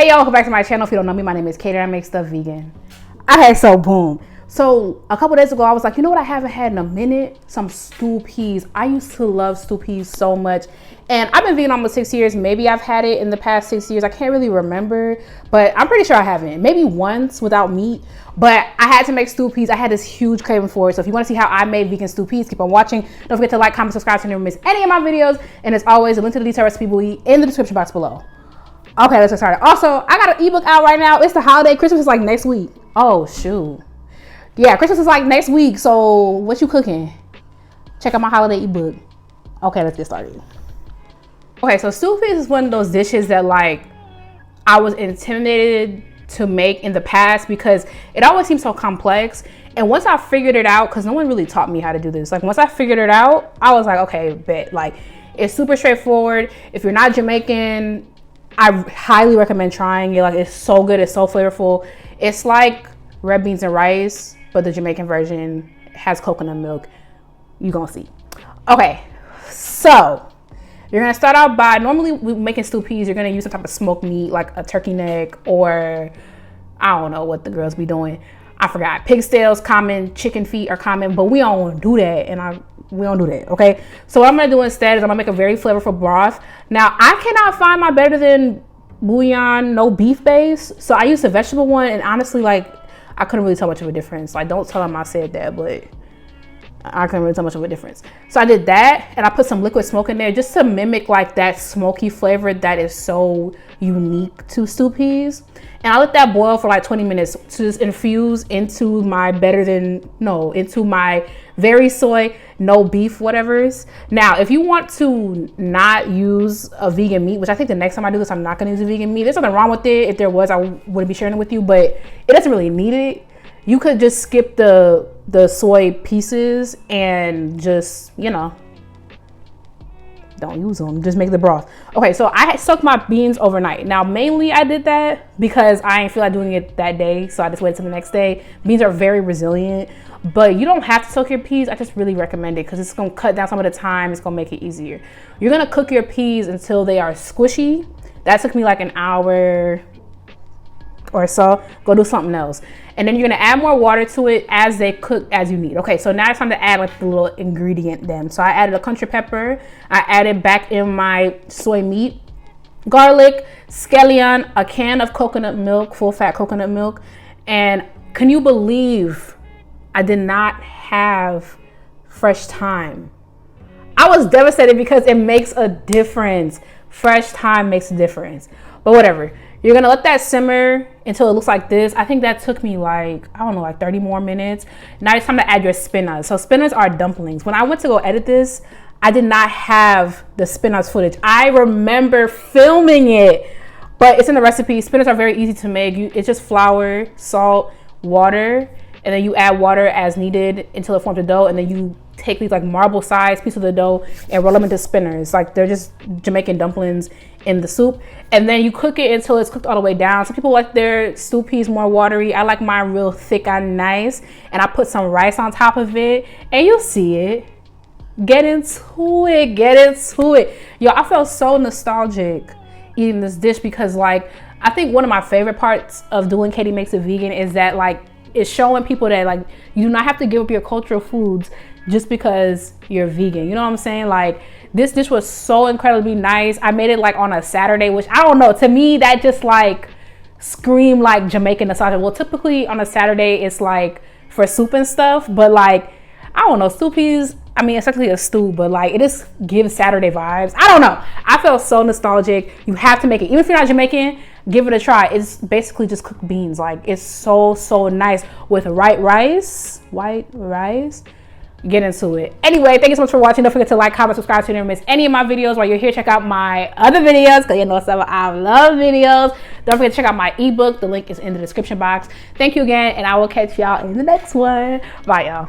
Hey y'all, welcome back to my channel. If you don't know me, my name is Kate and I make stuff vegan. Okay, so boom. So a couple days ago, I was like, you know what I haven't had in a minute? Some stew peas. I used to love stew peas so much. And I've been vegan almost 6 years. Maybe I've had it in the past 6 years. I can't really remember, but I'm pretty sure I haven't. Maybe once without meat, but I had to make stew peas. I had this huge craving for it. So if you want to see how I made vegan stew peas, keep on watching. Don't forget to like, comment, subscribe so you never miss any of my videos. And as always, the link to the detailed recipe will be in the description box below. Okay, let's get started. Also, I got an ebook out right now. It's the holiday. Christmas is like next week. Oh, shoot. Yeah, Christmas is like next week. So what you cooking? Check out my holiday ebook. Okay, let's get started. Okay, so stew peas is one of those dishes that like I was intimidated to make in the past because it always seems so complex. And once I figured it out, because no one really taught me how to do this. Like once I figured it out, I was like, okay, bet. Like it's super straightforward. If you're not Jamaican, I highly recommend trying it. Like it's so good, it's so flavorful. It's like red beans and rice, but the Jamaican version has coconut milk. You gonna see. Okay, so you're gonna start out by, normally we're making stew peas, you're gonna use some type of smoked meat, like a turkey neck, or I don't know what the girls be doing. I forgot. Pigtails common, chicken feet are common, but we don't do that, and we don't do that, okay? So what I'm gonna do instead is I'm gonna make a very flavorful broth. Now, I cannot find my better than bouillon, no beef base, so I used a vegetable one, and honestly, like, I couldn't really tell much of a difference. Like, don't tell them I said that, but I couldn't really tell much of a difference. So I did that, and I put some liquid smoke in there just to mimic like that smoky flavor that is so unique to stew peas. And I let that boil for like 20 minutes to just infuse into my into my very soy, no beef whatevers. Now, if you want to not use a vegan meat, which I think the next time I do this, I'm not gonna use a vegan meat. There's nothing wrong with it. If there was, I wouldn't be sharing it with you, but it doesn't really need it. You could just skip the soy pieces and just, you know, don't use them, just make the broth. Okay, so I soaked my beans overnight. Now, mainly I did that because I didn't feel like doing it that day, so I just waited till the next day. Beans are very resilient, but you don't have to soak your peas. I just really recommend it because it's gonna cut down some of the time. It's gonna make it easier. You're gonna cook your peas until they are squishy. That took me like an hour or so. Go do something else. And then you're gonna add more water to it as they cook as you need. Okay, so now it's time to add like the little ingredient then. So I added a country pepper. I added back in my soy meat, garlic, scallion, a can of coconut milk, full fat coconut milk. And can you believe I did not have fresh thyme? I was devastated because it makes a difference. Fresh thyme makes a difference. But whatever. You're gonna let that simmer until it looks like this. I think that took me like, I don't know, like 30 more minutes. Now it's time to add your spinners. So spinners are dumplings. When I went to go edit this, I did not have the spinners footage. I remember filming it, but it's in the recipe. Spinners are very easy to make. It's just flour, salt, water, and then you add water as needed until it forms a dough, and then you take these like marble sized pieces of the dough and roll them into spinners. Like they're just Jamaican dumplings in the soup, and then you cook it until it's cooked all the way down. Some people like their stew peas more watery. I like mine real thick and nice, and I put some rice on top of it, and you'll see it. Get into it, get into it. Yo, I felt so nostalgic eating this dish because like I think one of my favorite parts of doing Katie Makes It Vegan is that like it's showing people that like you do not have to give up your cultural foods just because you're vegan. You know what I'm saying? Like this dish was so incredibly nice. I made it like on a Saturday, which I don't know, to me that just like screamed like Jamaican nostalgia. Well, typically on a Saturday it's like for soup and stuff, but like I don't know, stew peas, I mean it's actually a stew, but like it just gives Saturday vibes. I don't know, I felt so nostalgic. You have to make it, even if you're not Jamaican, give it a try. It's basically just cooked beans. Like it's so nice with white rice. Get into it. Anyway, thank you so much for watching. Don't forget to like, comment, subscribe so you never miss any of my videos. While you're here, check out my other videos because you know I love videos. Don't forget to check out my ebook. The link is in the description box. Thank you again, and I will catch y'all in the next one. Bye, y'all.